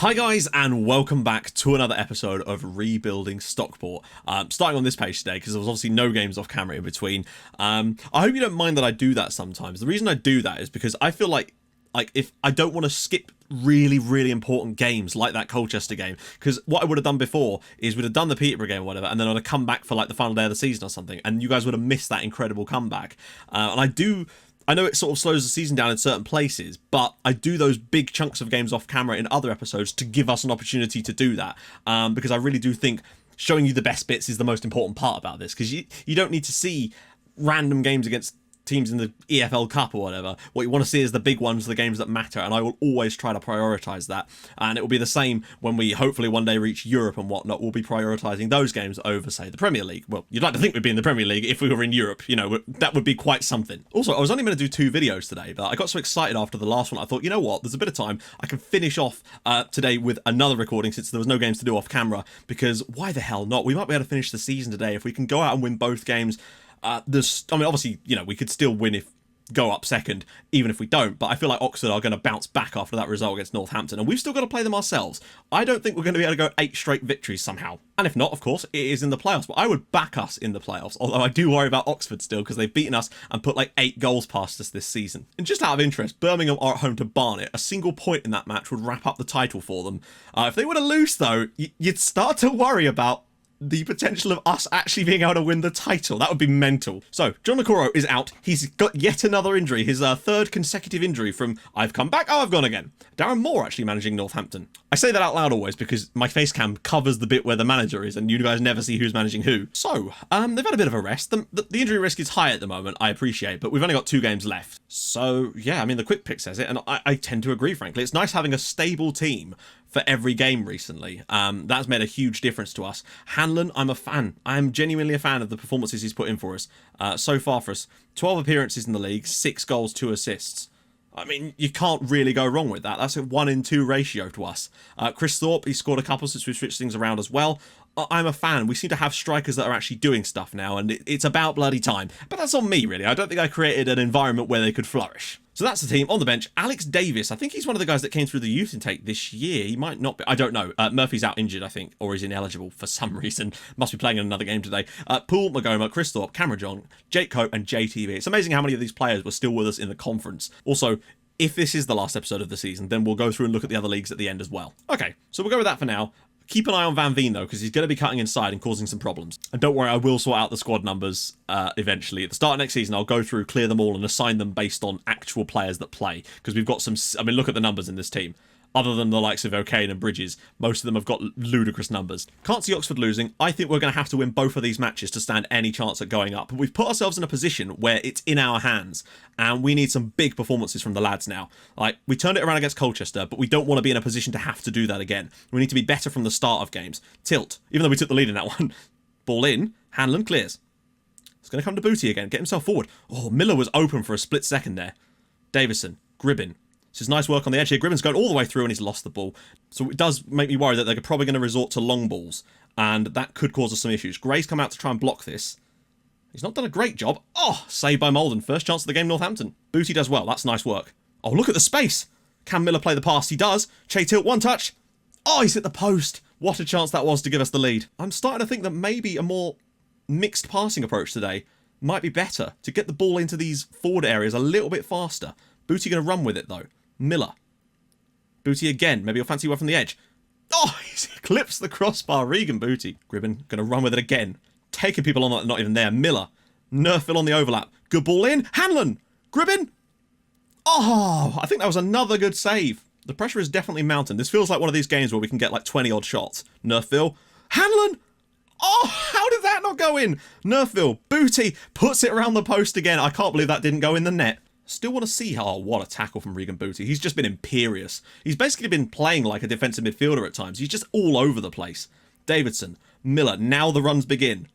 Hi guys, and welcome back to another episode of Rebuilding Stockport. Starting on this page today because there was obviously no games off camera in between. I hope you don't mind that I do that sometimes. The reason I do that is because I feel like if I don't want to skip really important games like that Colchester game, because what I would have done before is we'd have done the Peterborough game or whatever, and then I'd have come back for like the final day of the season or something, and you guys would have missed that incredible comeback. And I know it sort of slows the season down in certain places, but I do those big chunks of games off camera in other episodes to give us an opportunity to do that, because I really do think showing you the best bits is the most important part about this, because you don't need to see random games against teams in the EFL Cup or whatever. What you want to see is the big ones, the games that matter, and I will always try to prioritise that. And it will be the same when we hopefully one day reach Europe and whatnot. We'll be prioritising those games over, say, the Premier League. Well, you'd like to think we'd be in the Premier League if we were in Europe, you know, that would be quite something. Also, I was only going to do 2 videos today, but I got so excited after the last one, I thought, you know what, there's a bit of time, I can finish off today with another recording since there was no games to do off camera, because why the hell not? We might be able to finish the season today if we can go out and win both games. I mean, obviously, you know, we could still win go up second, even if we don't, but I feel like Oxford are going to bounce back after that result against Northampton, and we've still got to play them ourselves. I don't think we're going to be able to go 8 straight victories somehow, and if not, of course, it is in the playoffs, but I would back us in the playoffs, although I do worry about Oxford still, because they've beaten us and put like 8 goals past us this season. And just out of interest, Birmingham are at home to Barnet. A single point in that match would wrap up the title for them. If they were to lose, though, you'd start to worry about the potential of us actually being able to win the title. That would be mental. So, John Okoro is out. He's got yet another injury. His 3rd consecutive injury from I've come back, oh, I've gone again. Darren Moore actually managing Northampton. I say that out loud always because my face cam covers the bit where the manager is and you guys never see who's managing who. So, they've had a bit of a rest. The injury risk is high at the moment, I appreciate, but we've only got 2 games left. So, yeah, I mean, the quick pick says it, and I tend to agree, frankly. It's nice having a stable team for every game recently. That's made a huge difference to us. Hanlon, I'm a fan. I'm genuinely a fan of the performances he's put in for us. So far for us, 12 appearances in the league, 6 goals, 2 assists. I mean, you can't really go wrong with that. That's a 1-in-2 ratio to us. Chris Thorpe, he scored a couple since we've switched things around as well. I'm a fan. We seem to have strikers that are actually doing stuff now, and it's about bloody time. But that's on me, really. I don't think I created an environment where they could flourish. So that's the team. On the bench, Alex Davis. I think he's one of the guys that came through the youth intake this year. He might not be. I don't know. Murphy's out injured, I think, or he's ineligible for some reason. Must be playing in another game today. Paul Magoma, Chris Thorpe, Cameron John, Jake Cope, and JTV. It's amazing how many of these players were still with us in the conference. Also, if this is the last episode of the season, then we'll go through and look at the other leagues at the end as well. Okay, so we'll go with that for now. Keep an eye on Van Veen, though, because he's going to be cutting inside and causing some problems. And don't worry, I will sort out the squad numbers eventually. At the start of next season, I'll go through, clear them all, and assign them based on actual players that play. Because we've got some... I mean, look at the numbers in this team. Other than the likes of O'Kane and Bridges, most of them have got ludicrous numbers. Can't see Oxford losing. I think we're going to have to win both of these matches to stand any chance at going up. But we've put ourselves in a position where it's in our hands, and we need some big performances from the lads now. Like, we turned it around against Colchester, but we don't want to be in a position to have to do that again. We need to be better from the start of games. Tilt, even though we took the lead in that one. Ball in, Hanlon clears. It's going to come to Booty again, get himself forward. Oh, Miller was open for a split second there. Davison, Gribbin. This is nice work on the edge here. Gribbin's going all the way through and he's lost the ball. So it does make me worry that they're probably going to resort to long balls, and that could cause us some issues. Gray's come out to try and block this. He's not done a great job. Oh, saved by Malden. First chance of the game, Northampton. Booty does well. That's nice work. Oh, look at the space. Can Miller play the pass? He does. Che Tilt, one touch. Oh, he's hit the post. What a chance that was to give us the lead. I'm starting to think that maybe a more mixed passing approach today might be better to get the ball into these forward areas a little bit faster. Booty going to run with it, though. Miller. Booty again. Maybe he'll fancy one from the edge. Oh, he's eclipsed the crossbar. Regan Booty. Gribbin going to run with it again. Taking people on that not even there. Miller. Nerfville on the overlap. Good ball in. Hanlon. Gribbin. Oh, I think that was another good save. The pressure is definitely mounting. This feels like one of these games where we can get like 20 odd shots. Nerfville. Hanlon. Oh, how did that not go in? Nerfville. Booty puts it around the post again. I can't believe that didn't go in the net. Still want to see how... Oh, what a tackle from Regan Booty. He's just been imperious. He's basically been playing like a defensive midfielder at times. He's just all over the place. Davidson. Miller. Now the runs begin.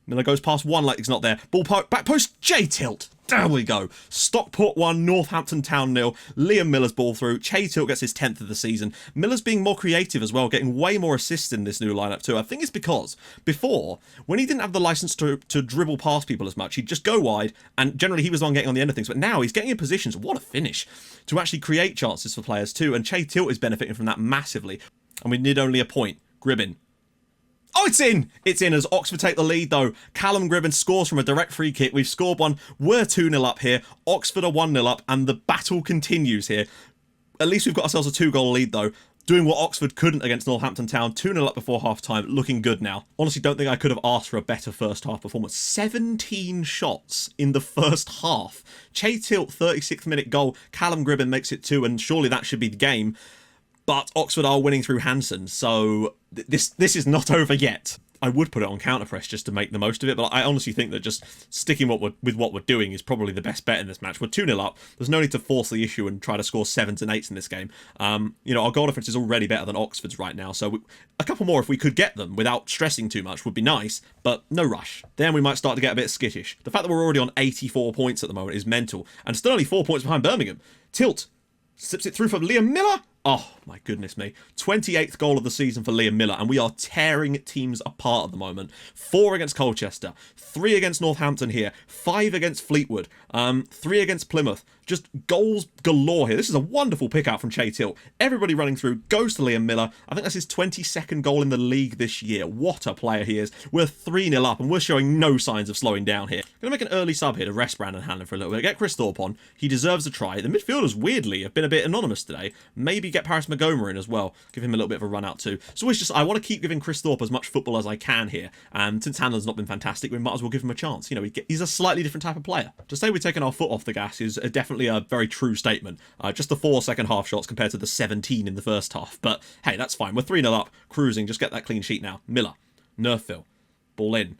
Miller goes past one like he's not there. Ball back post. J Tilt. There we go. Stockport 1, Northampton Town 0. Liam Miller's ball through. Che Tilt gets his 10th of the season. Miller's being more creative as well, getting way more assists in this new lineup too. I think it's because before, when he didn't have the license to dribble past people as much, he'd just go wide, and generally he was the one getting on the end of things. But now he's getting in positions, what a finish, to actually create chances for players too. And Che Tilt is benefiting from that massively. And we need only a point. Gribbin. Oh, it's in! It's in as Oxford take the lead, though. Callum Gribbin scores from a direct free kick. We've scored one. We're 2-0 up here. Oxford are 1-0 up, and the battle continues here. At least we've got ourselves a 2-goal lead, though. Doing what Oxford couldn't against Northampton Town. 2-0 up before half-time. Looking good now. Honestly, don't think I could have asked for a better first-half performance. 17 shots in the first half. Che Tilt, 36th minute goal. Callum Gribbin makes it 2, and surely that should be the game. But Oxford are winning through Hansen, so this is not over yet. I would put it on counter-press just to make the most of it, but I honestly think that just sticking with what we're doing is probably the best bet in this match. We're 2-0 up. There's no need to force the issue and try to score 7s and 8s in this game. You know, our goal difference is already better than Oxford's right now, so a couple more if we could get them without stressing too much would be nice, but no rush. Then we might start to get a bit skittish. The fact that we're already on 84 points at the moment is mental, and still only 4 points behind Birmingham. Tilt slips it through for Liam Miller. Oh, my goodness me. 28th goal of the season for Liam Miller, and we are tearing teams apart at the moment. 4 against Colchester, 3 against Northampton here, 5 against Fleetwood, 3 against Plymouth. Just goals galore here. This is a wonderful pick out from Che Tilt. Everybody running through, goes to Liam Miller. I think that's his 22nd goal in the league this year. What a player he is. We're 3-0 up, and we're showing no signs of slowing down here. Going to make an early sub here to rest Brandon Hanlon for a little bit. Get Chris Thorpe on. He deserves a try. The midfielders, weirdly, have been a bit anonymous today. Maybe get Paris Magoma in as well. Give him a little bit of a run out too. So it's just, I want to keep giving Chris Thorpe as much football as I can here. And since Hanlon's not been fantastic, we might as well give him a chance. You know, he's a slightly different type of player. To say we're taking our foot off the gas is definitely a very true statement. Just the 4 second half shots compared to the 17 in the first half. But hey, that's fine. We're 3-0 up, cruising. Just get that clean sheet now. Miller, Nerfville, ball in.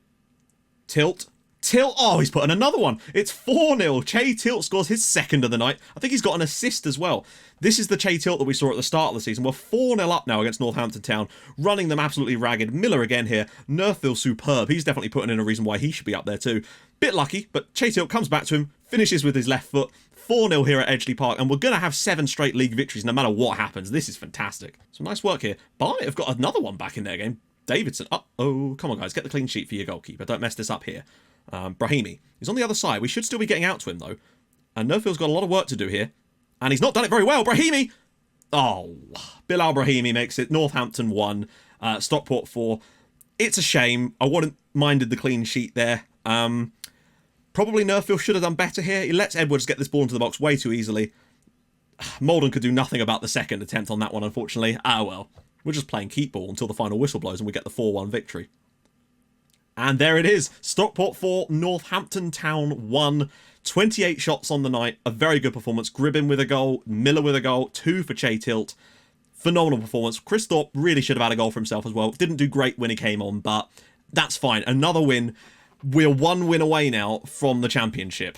Tilt. Oh, he's put in another one. It's 4-0. Che Tilt scores his 2nd of the night. I think he's got an assist as well. This is the Che Tilt that we saw at the start of the season. We're 4-0 up now against Northampton Town, running them absolutely ragged. Miller again here. Nerfville superb. He's definitely putting in a reason why he should be up there too. Bit lucky, but Che Tilt comes back to him, finishes with his left foot. 4-0 here at Edgeley Park, and we're going to have 7 straight league victories no matter what happens. This is fantastic. Some nice work here. Barnet have got another one back in their game. Davidson. Uh-oh. Come on, guys. Get the clean sheet for your goalkeeper. Don't mess this up here. Brahimi. He's on the other side. We should still be getting out to him, though. And Nerfville's got a lot of work to do here. And he's not done it very well. Brahimi! Oh, Bilal Brahimi makes it. Northampton 1. Stockport 4. It's a shame. I wouldn't minded the clean sheet there. Probably Nerfville should have done better here. He lets Edwards get this ball into the box way too easily. Molden could do nothing about the second attempt on that one, unfortunately. Ah, well. We're just playing keep ball until the final whistle blows and we get the 4-1 victory. And there it is. Stockport 4, Northampton Town 1. 28 shots on the night. A very good performance. Gribbin with a goal. Miller with a goal. 2 for Che Tilt. Phenomenal performance. Chris Thorpe really should have had a goal for himself as well. Didn't do great when he came on, but that's fine. Another win. We're 1 win away now from the championship.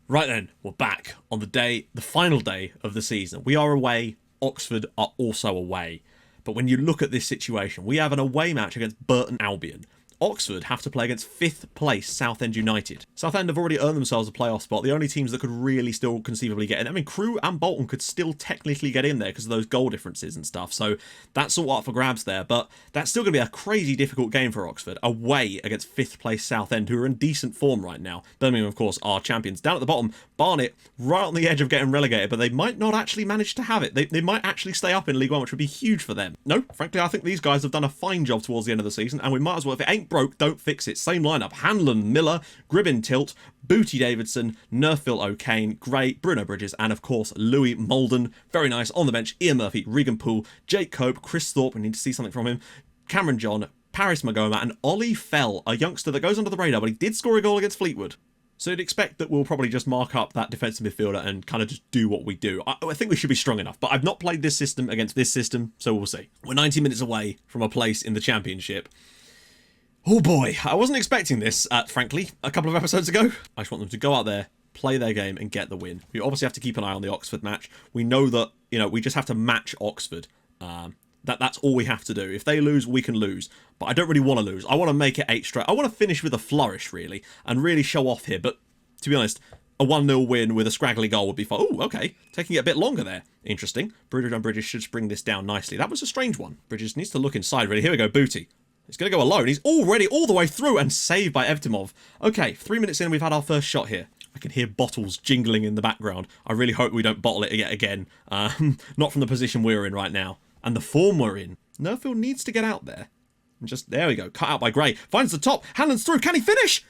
Right then, we're back on the final day of the season. We are away. Oxford are also away. But when you look at this situation, we have an away match against Burton Albion. Oxford have to play against 5th place Southend United. Southend have already earned themselves a playoff spot. The only teams that could really still conceivably get in. I mean, Crewe and Bolton could still technically get in there because of those goal differences and stuff. So that's all up for grabs there. But that's still going to be a crazy difficult game for Oxford. Away against 5th place Southend, who are in decent form right now. Birmingham, of course, are champions. Down at the bottom, Barnet, right on the edge of getting relegated, but they might not actually manage to have it. They might actually stay up in League One, which would be huge for them. No, frankly, I think these guys have done a fine job towards the end of the season, and we might as well, if it ain't broke, don't fix it. Same lineup. Hanlon, Miller, Gribbin, Tilt, Booty Davidson, Nerfville O'Kane, Gray, Bruno Bridges, and of course Louis Molden. Very nice. On the bench, Ian Murphy, Regan Poole, Jake Cope, Chris Thorpe, we need to see something from him, Cameron John, Paris Magoma, and Ollie Fell, a youngster that goes under the radar, but he did score a goal against Fleetwood. So you'd expect that we'll probably just mark up that defensive midfielder and kind of just do what we do. I think we should be strong enough, but I've not played this system against this system, so we'll see. We're 90 minutes away from a place in the championship. Oh boy, I wasn't expecting this, frankly, a couple of episodes ago. I just want them to go out there, play their game, and get the win. We obviously have to keep an eye on the Oxford match. We know that, you know, we just have to match Oxford. That's all we have to do. If they lose, we can lose. But I don't really want to lose. I want to make it 8 straight. I want to finish with a flourish, really, and really show off here. But to be honest, a 1-0 win with a scraggly goal would be fine. Oh, okay. Taking it a bit longer there. Interesting. Bridges and Bridges should bring this down nicely. That was a strange one. Bridges needs to look inside, really. Here we go, Booty. He's going to go alone. He's already all the way through and saved by Evtimov. Okay, 3 minutes in, we've had our first shot here. I can hear bottles jingling in the background. I really hope we don't bottle it yet again. Not from the position we're in right now. And the form we're in. Nerfield needs to get out there. And just, there we go. Cut out by Gray. Finds the top. Hanlon's through. Can he finish?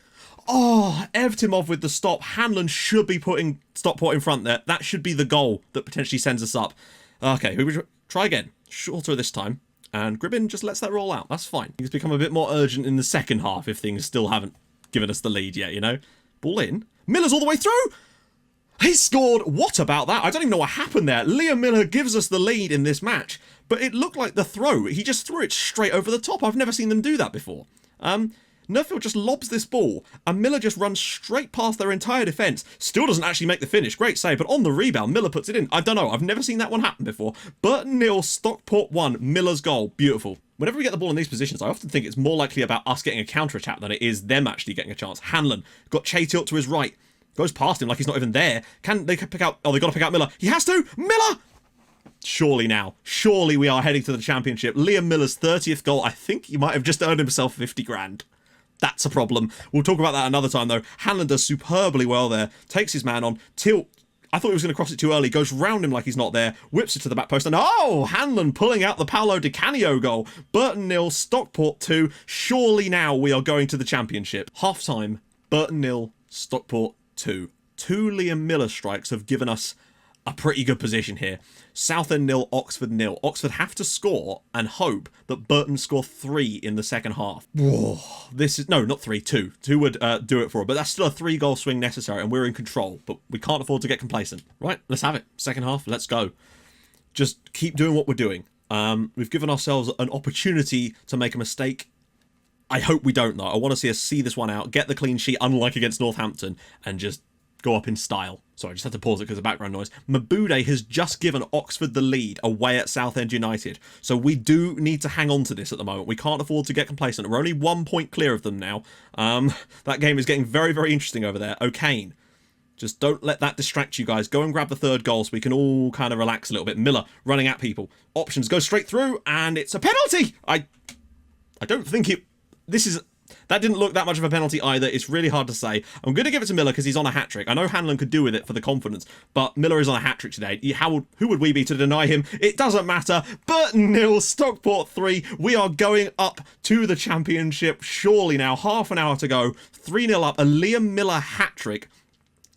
Oh, Evtimov with the stop. Hanlon should be putting Stockport in front there. That should be the goal that potentially sends us up. Okay, we try again. Shorter this time. And Gribbin just lets that roll out. That's fine. Things become a bit more urgent in the second half if things still haven't given us the lead yet, you know? Ball in. Miller's all the way through. He scored. What about that? I don't even know what happened there. Liam Miller gives us the lead in this match. But it looked like the throw. He just threw it straight over the top. I've never seen them do that before. Nerfield just lobs this ball, and Miller just runs straight past their entire defence. Still doesn't actually make the finish. Great save, but on the rebound, Miller puts it in. I don't know. I've never seen that one happen before. Burton 0, Stockport 1, Miller's goal. Beautiful. Whenever we get the ball in these positions, I often think it's more likely about us getting a counter-attack than it is them actually getting a chance. Hanlon got Che tilt to his right. Goes past him like he's not even there. Can they pick out... Oh, they've got to pick out Miller. He has to! Miller! Surely now. Surely we are heading to the championship. Liam Miller's 30th goal. I think he might have just earned himself 50 grand. That's a problem. We'll talk about that another time, though. Hanlon does superbly well there. Takes his man on. Tilt. I thought he was going to cross it too early. Goes round him like he's not there. Whips it to the back post. And oh, Hanlon pulling out the Paolo Di Canio goal. Burton 0, Stockport 2. Surely now we are going to the championship. Half time. Burton 0, Stockport 2. 2 Liam Miller strikes have given us a pretty good position here. Southend 0, Oxford 0. Oxford have to score and hope that Burton score 3 in the second half. Whoa, this is... No, not 3, 2. 2 would do it for it, but that's still a 3-goal swing necessary, and we're in control, but we can't afford to get complacent. Right, let's have it. Second half, let's go. Just keep doing what we're doing. We've given ourselves an opportunity to make a mistake. I hope we don't, though. I want to see us see this one out, get the clean sheet, unlike against Northampton, and just go up in style. Sorry, I just had to pause it because of background noise. Mabude has just given Oxford the lead away at Southend United. So we do need to hang on to this at the moment. We can't afford to get complacent. We're only 1 point clear of them now. That game is getting very, very interesting over there. O'Kane. Just don't let that distract you guys. Go and grab the 3rd goal so we can all kind of relax a little bit. Miller running at people. Options go straight through, and it's a penalty! I don't think it... This is... That didn't look that much of a penalty either. It's really hard to say. I'm going to give it to Miller because he's on a hat-trick. I know Hanlon could do with it for the confidence, but Miller is on a hat-trick today. Who would we be to deny him? It doesn't matter. Burton 0, Stockport 3. We are going up to the championship. Surely now. Half an hour to go. 3-0 up. A Liam Miller hat-trick.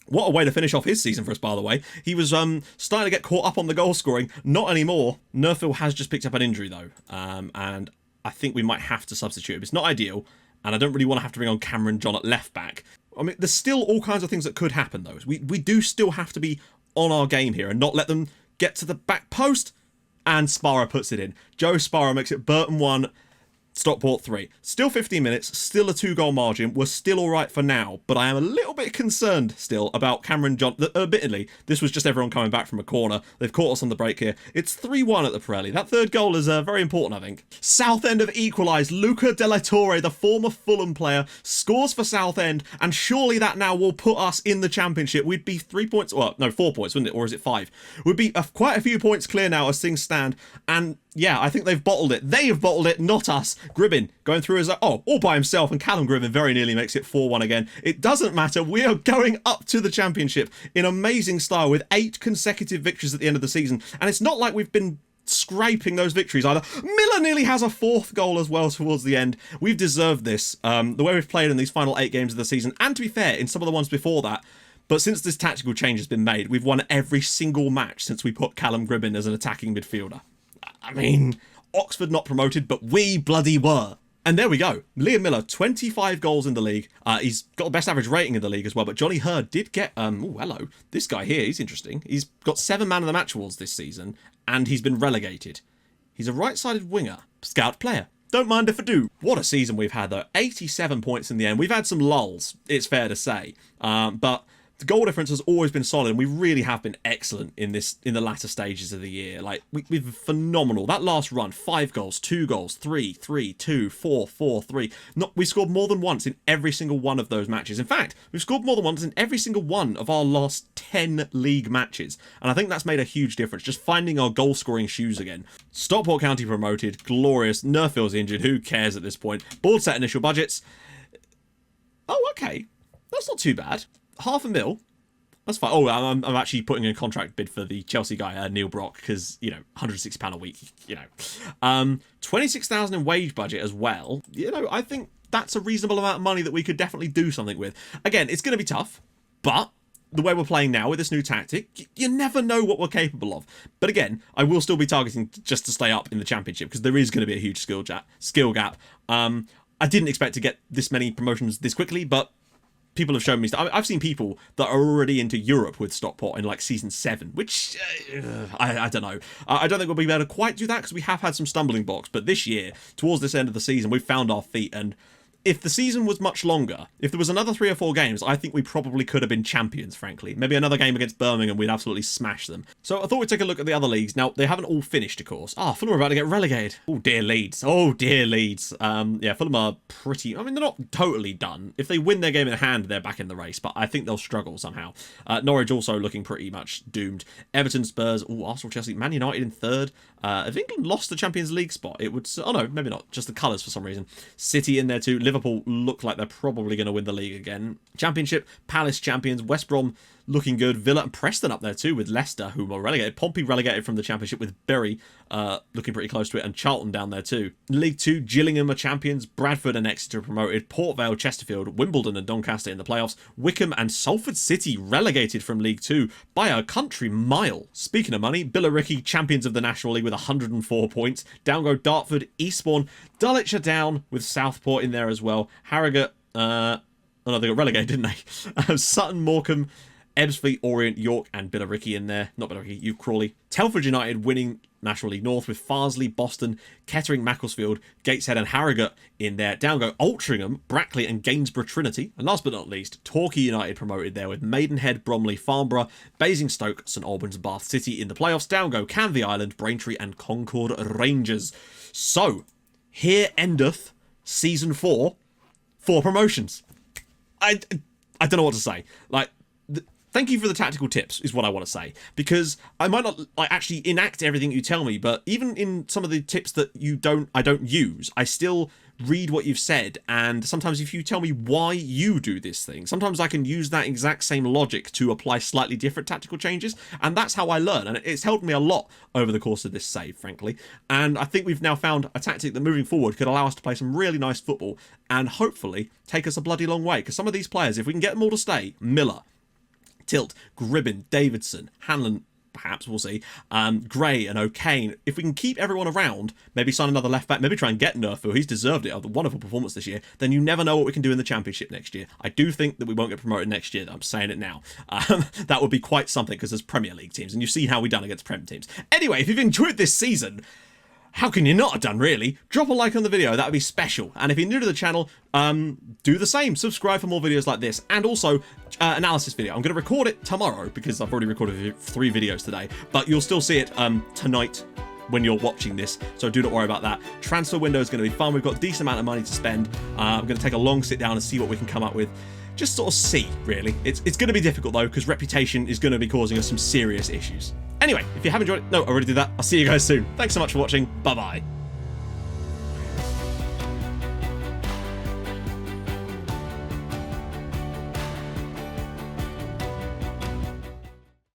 What a way to finish off his season for us, by the way. He was starting to get caught up on the goal scoring. Not anymore. Nerfield has just picked up an injury, though, and I think we might have to substitute him. It's not ideal. And I don't really want to have to bring on Cameron John at left back. I mean, there's still all kinds of things that could happen, though. We do still have to be on our game here and not let them get to the back post. And Sparrow puts it in. Joe Sparrow makes it Burton 1, Stockport 3. Still 15 minutes, still a 2-goal margin. We're still all right for now, but I am a little bit concerned still about Cameron John. Admittedly, this was just everyone coming back from a corner. They've caught us on the break here. It's 3-1 at the Pirelli. That 3rd goal is very important, I think. Southend have equalised. Luca De La Torre, the former Fulham player, scores for Southend, and surely that now will put us in the championship. We'd be 3 points, well, no, 4 points, wouldn't it? Or is it 5? We'd be quite a few points clear now as things stand, and yeah, I think they've bottled it. They have bottled it, not us. Gribbin going through as all by himself, and Callum Gribbin very nearly makes it 4-1 again. It doesn't matter. We are going up to the championship in amazing style with 8 consecutive victories at the end of the season. And it's not like we've been scraping those victories either. Miller nearly has a 4th goal as well towards the end. We've deserved this. The way we've played in these final 8 games of the season, and to be fair, in some of the ones before that. But since this tactical change has been made, we've won every single match since we put Callum Gribbin as an attacking midfielder. I mean, Oxford not promoted, but we bloody were. And there we go. Liam Miller, 25 goals in the league. He's got the best average rating in the league as well. But Johnny Hurd did get... oh, hello. This guy here, he's interesting. He's got 7 man of the match awards this season, and he's been relegated. He's a right-sided winger. Scout player. Don't mind if I do. What a season we've had, though. 87 points in the end. We've had some lulls, it's fair to say. But The goal difference has always been solid, and we really have been excellent in the latter stages of the year. Like, we've been phenomenal. That last run, 5 goals, 2 goals, 3, 3, 2, 4, 4, 3. We scored more than once in every single one of those matches. In fact, we've scored more than once in every single one of our last 10 league matches. And I think that's made a huge difference, just finding our goal-scoring shoes again. Stockport County promoted, glorious. Nerfield's injured, who cares at this point? Board set initial budgets. Oh, okay. That's not too bad. $500,000. That's fine. Oh, I'm actually putting in a contract bid for the Chelsea guy, Neil Brock, because, you know, £160 a week, you know. 26,000 in wage budget as well. You know, I think that's a reasonable amount of money that we could definitely do something with. Again, it's going to be tough, but the way we're playing now with this new tactic, you never know what we're capable of. But again, I will still be targeting just to stay up in the championship, because there is going to be a huge skill gap. I didn't expect to get this many promotions this quickly, but people have shown me stuff. I've seen people that are already into Europe with Stockport in like season 7, which I don't know. I don't think we'll be able to quite do that, because we have had some stumbling blocks. But this year, towards this end of the season, we've found our feet. And if the season was much longer, if there was another 3 or 4 games, I think we probably could have been champions, frankly. Maybe another game against Birmingham, we'd absolutely smash them. So I thought we'd take a look at the other leagues. Now, they haven't all finished, of course. Fulham are about to get relegated. Oh, dear Leeds. Oh, dear Leeds. Yeah, Fulham are pretty... I mean, they're not totally done. If they win their game in hand, they're back in the race, but I think they'll struggle somehow. Norwich also looking pretty much doomed. Everton, Spurs, Arsenal, Chelsea, Man United in 3rd. If England lost the Champions League spot, it would... Oh, no, maybe not. Just the colours for some reason. City in there too. Liverpool look like they're probably going to win the league again. Championship, Palace champions, West Brom looking good, Villa and Preston up there too with Leicester, who were relegated, Pompey relegated from the Championship with Bury looking pretty close to it, and Charlton down there too. League 2, Gillingham are champions, Bradford and Exeter promoted, Port Vale, Chesterfield, Wimbledon and Doncaster in the playoffs, Wickham and Salford City relegated from League 2 by a country mile. Speaking of money, Billericay champions of the National League with 104 points, down go Dartford, Eastbourne, Dulwich are down with Southport in there as well, Harrogate, oh no, they got relegated, didn't they? Sutton, Morecambe, Ebbsfleet, Orient, York and Billericay in there. Not Billericay, Hugh Crawley. Telford United winning National League North with Farsley, Boston, Kettering, Macclesfield, Gateshead and Harrogate in there. Down go Altrincham, Brackley and Gainsborough Trinity. And last but not least, Torquay United promoted there with Maidenhead, Bromley, Farnborough, Basingstoke, St Albans, Bath City in the playoffs. Down go Canvey Island, Braintree and Concord Rangers. So, here endeth Season 4. 4 promotions. I don't know what to say. Like, thank you for the tactical tips is what I want to say, because I might not like actually enact everything you tell me, but even in some of the tips that I don't use, I still read what you've said, and sometimes if you tell me why you do this thing, sometimes I can use that exact same logic to apply slightly different tactical changes, and that's how I learn, and it's helped me a lot over the course of this save, frankly. And I think we've now found a tactic that moving forward could allow us to play some really nice football and hopefully take us a bloody long way, because some of these players, if we can get them all to stay, Miller, Tilt, Gribbin, Davidson, Hanlon, perhaps, we'll see, Gray and O'Kane. If we can keep everyone around, maybe sign another left back, maybe try and get Nerfil, he's deserved it, a wonderful performance this year, then you never know what we can do in the Championship next year. I do think that we won't get promoted next year, I'm saying it now. That would be quite something, because there's Premier League teams, and you've seen how we've done against Prem teams. Anyway, if you've enjoyed this season, how can you not have done, really? Drop a like on the video, that would be special. And if you're new to the channel, do the same. Subscribe for more videos like this. And also, analysis video. I'm going to record it tomorrow, because I've already recorded 3 videos today. But you'll still see it tonight when you're watching this, so do not worry about that. Transfer window is going to be fun. We've got a decent amount of money to spend. I'm going to take a long sit down and see what we can come up with. Just sort of see, really. It's going to be difficult, though, because reputation is going to be causing us some serious issues. Anyway, if you haven't enjoyed it, no, I already did that. I'll see you guys soon. Thanks so much for watching. Bye-bye.